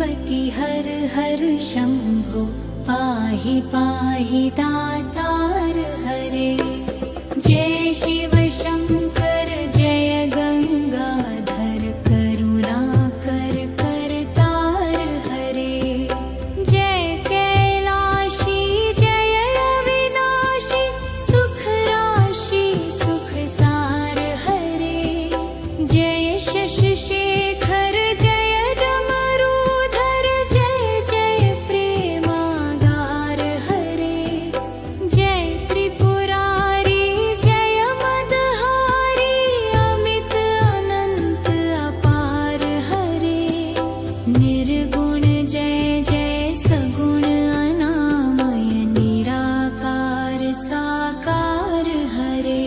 पति हर हर शंभो पाहि पाहि दातार हरे। जय शिव शंकर जय गंगाधर करुणाकर करतार हरे। जय कैलाशी जय अविनाशी सुख राशि सुख सार हरे। जय शशि शेखर जय डमरूधर जय जय प्रेमागार हरे। जय त्रिपुरारी जय मदहारी अमित अनंत अपार हरे। निर्गुण जय जय सगुण अनामय निराकार साकार हरे।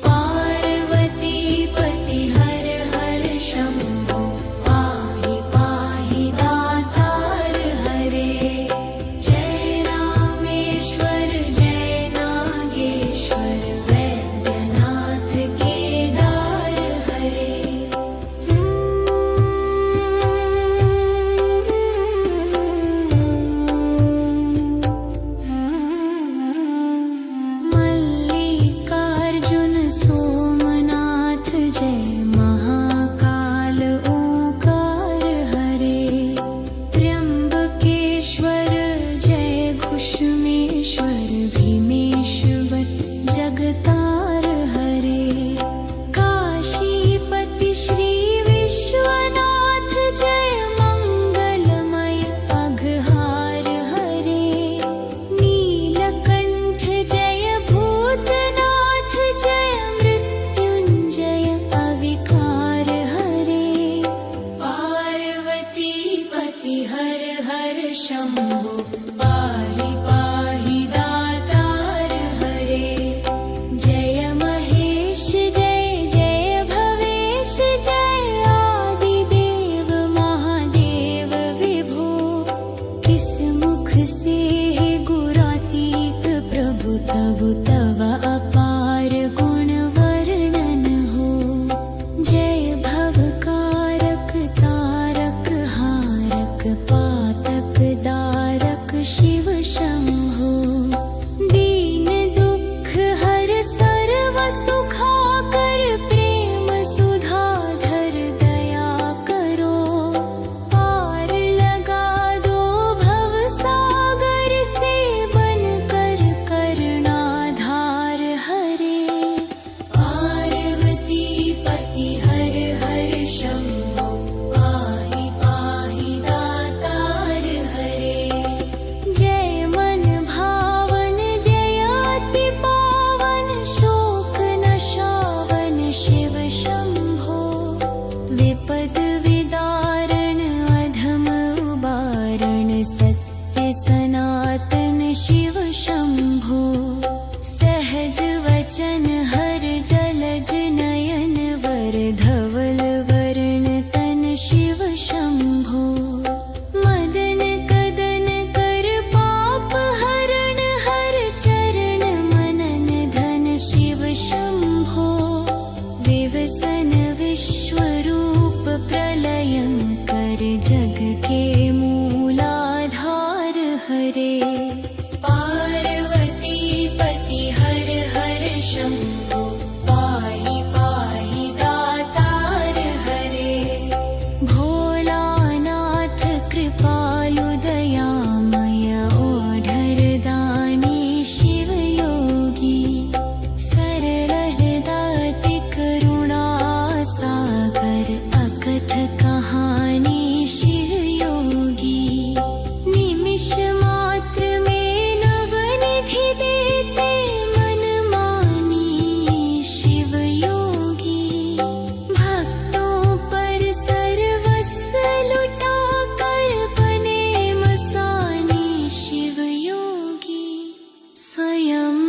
पार्वती पति हर हर शंभो पाहि पाहि दातार हरे। जय रामेश्वर जय नागेश्वर वैद्यनाथ केदार हरे। मल्लिकार्जुन सोमनाथ जय महाकाल ओंकार हरे। त्र्यंबकेश्वर जय घुष्मेश्वर भीमेश्वर जगतार हरे। काशीपति श्री विश्वनाथ जय मंगलमय अघहार हरे। नीलकंठ जय भूतनाथ जय मृत्युंजय अविकार हरे। पार्वती पति हर हर शंभो पाहि पाहि दातार हरे। जय महेश जय जय भवेश जय आदिदेव महादेव विभो। किस मुख से है गुरातीत प्रभु तव तव अपार गुण वर्णन हो। जय भवकारक तारक हारक पातक दारक शिव शंभो। दीन दुख हर सर्व सुखाकर प्रेम सुधाधर दया करो। पार लगा दो भव सागर से बनकर करुणाधार हरे। पार्वती पति हर हर शंभो पाहि पाहि दातार हरे। जय मन भावन जय अति पावन शोक नशावन शिव शंभो। विपद विदारण अधम उबारण सत्य सनातन शिव शंभो। सहज वचन हर जलज नयन वर धवल वर्ण तन शिव शंभो। मदन कदन कर पाप हरण हर चरण मनन धन शिव शंभो। विवसन विश्वरूप प्रलयंकर जग के मूलाधार हरे। पार्वती पति हर हर शंभो पाहि पाहि दातार हरे। भोलानाथ कृपालु दयामय ओढ़र दानी शिव योगी। सरल दाति करुणा सागर अकथ कहानी शिव योगी। निमिष मात्र में नवनिधि देते मन मानी शिव योगी। भक्तों पर सर्वस्व लुटा कर बने मसानी शिव योगी। स्वयं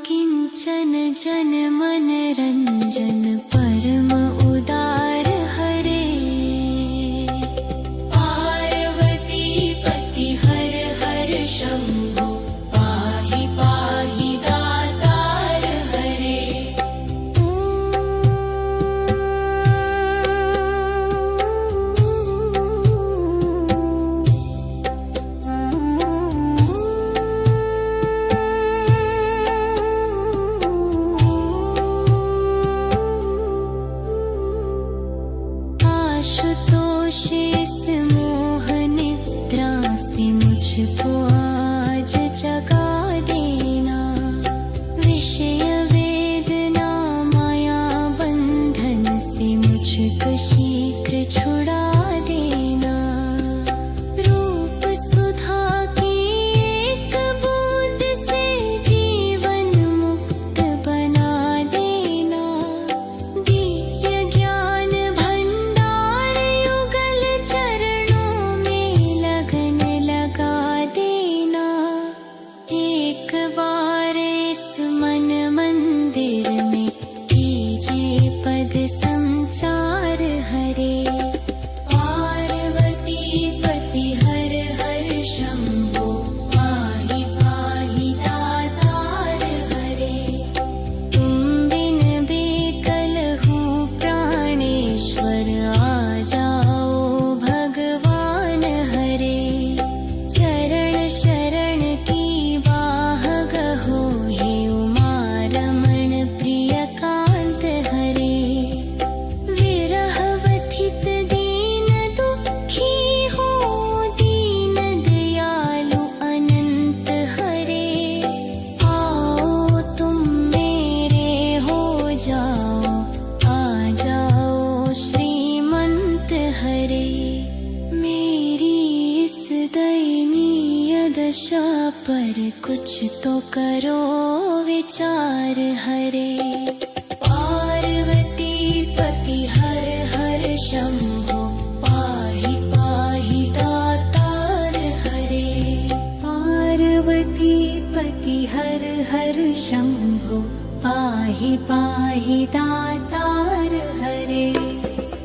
किंचन जन मन रंजन परम उदार हरे। पार्वती पति हर हर शंभो पाहि पाहि दातार हरे। पर कुछ तो करो विचार हरे। पार्वती पति हर हर शंभो पाहि पाहि दातार हरे। पार्वती पति हर हर शंभो पाहि पाहि दातार हरे।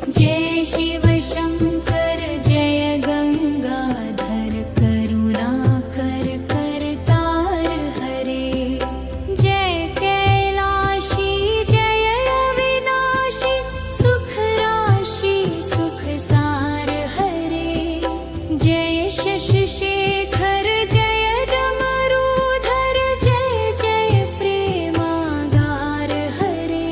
जय शिव शंकर जय गंगाधर करुणाकर करतार हरे। जय कैलाशी जय अविनाशी सुख राशि सुख सार हरे। जय शशि शेखर जय डमरूधर जय जय प्रेमागार हरे।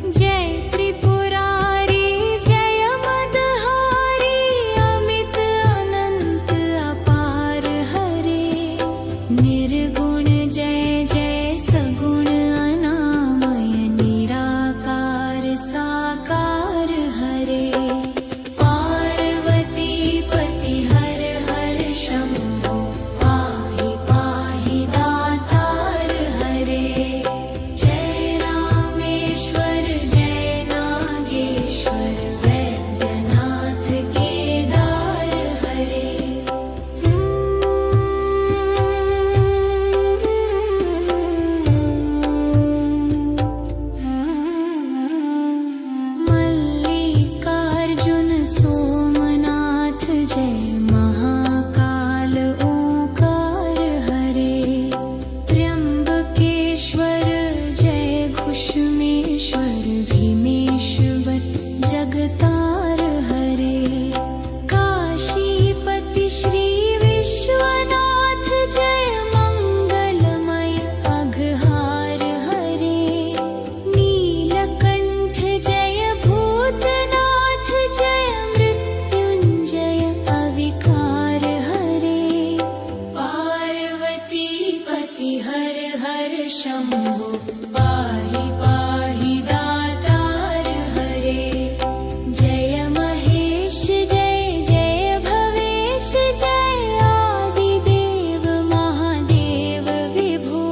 जय त्रिपुरारी जय मदहारी अमित अनंत अपार हरे। निर्गुण जय जय सगुण अनामय निराकार साकार हरे। पार्वती पति हर हर शंभो पाहि पाहि दातार हरे। जय रामेश्वर जय नागेश्वर वैद्यनाथ केदार हरे। मल्लिकार्जुन सोमनाथ जय महाकाल ओंकार हरे। त्र्यंबकेश्वर जय घुष्मेश्वर भीमेश्वर जगतार हरे। काशीपति श्री विश्वनाथ जय मंगलमय अघहार हरे। नीलकंठ जय भूतनाथ जय मृत्युंजय अविकार हरे। पार्वती पति हर हर शंभो पाहि पाहि दातार हरे। जय महेश जय जय भवेश जय आदिदेव महादेव विभो।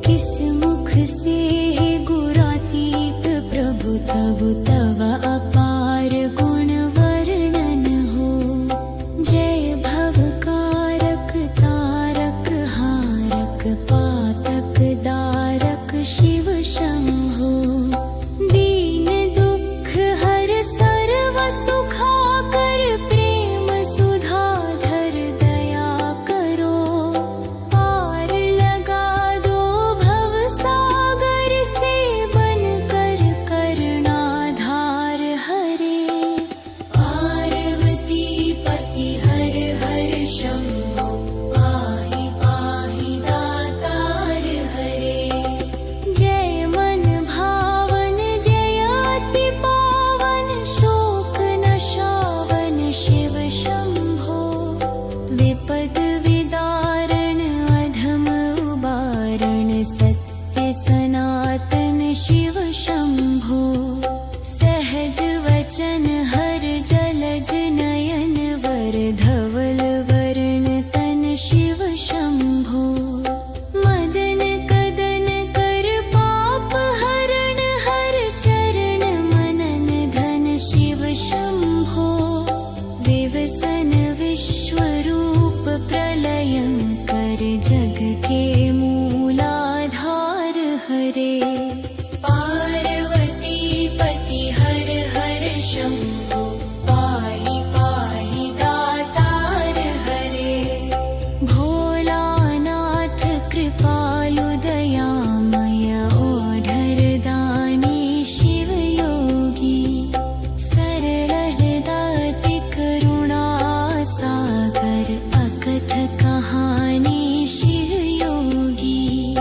किस मुख से है गुरातीत प्रभु तब तव अपार गुण वर्णन हो। जय भवकारक तारक हारक पातक दारक शिव शंभो। दीन दुख हर सर्व सुखाकर प्रेम सुधाधर दया करो। पार लगा दो भव सागर से बनकर करुणाधार हरे। पार्वती पति हर हर शंभो पाहि पाहि दातार हरे। जय मन भावन जय अति पावन शोक नशावन शिव शंभो। विपद विदारण अधम उबारण सत्य सनातन शिव शंभो। सहज वचन हर जलज नयन वर धवल वरण तन शिव शंभो। मदन कदन कर पाप हरण हर चरण मनन धन शिव शंभो। विवसन विश्वरूप प्रलयंकर जग के मूलाधार हरे। पार्वती पति हर हर शंभो पाहि पाहि दातार हरे। भोलानाथ कृपालु दयामय ओढ़र दानी शिव योगी। सरल दाति करुणा सागर अकथ कहानी शिव योगी।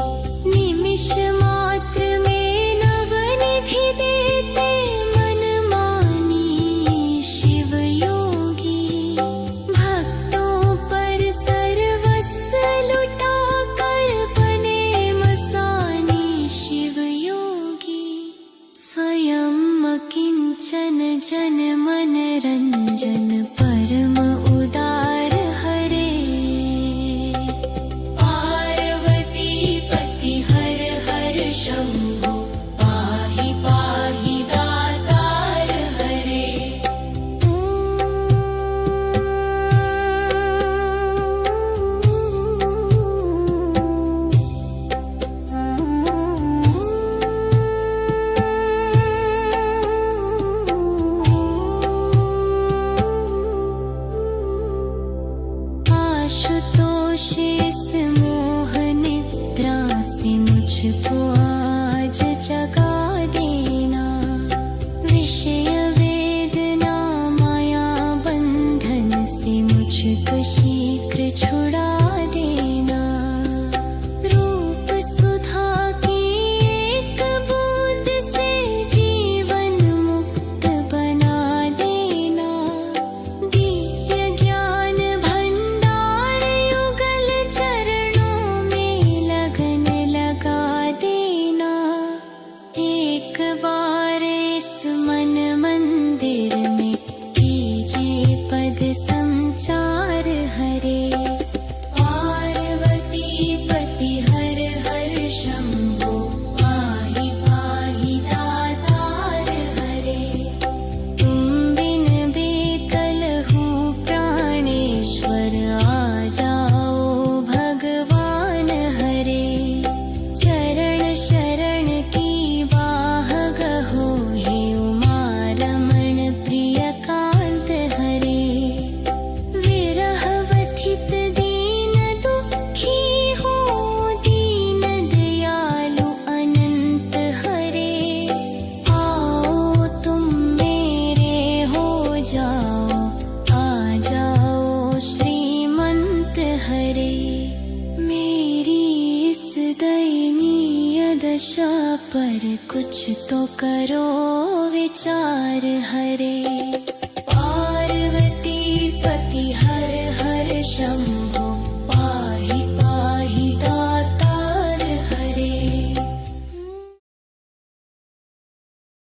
निमिष मात्र में नवनिधि देते मन मानी शिव योगी। भक्तों पर सर्वस्व लुटा कर बने मसानी शिव योगी। स्वयं किंचन जन मन रंजन परम उदार हरे। कुछ तो करो विचार हरे। पार्वती पति हर हर शंभो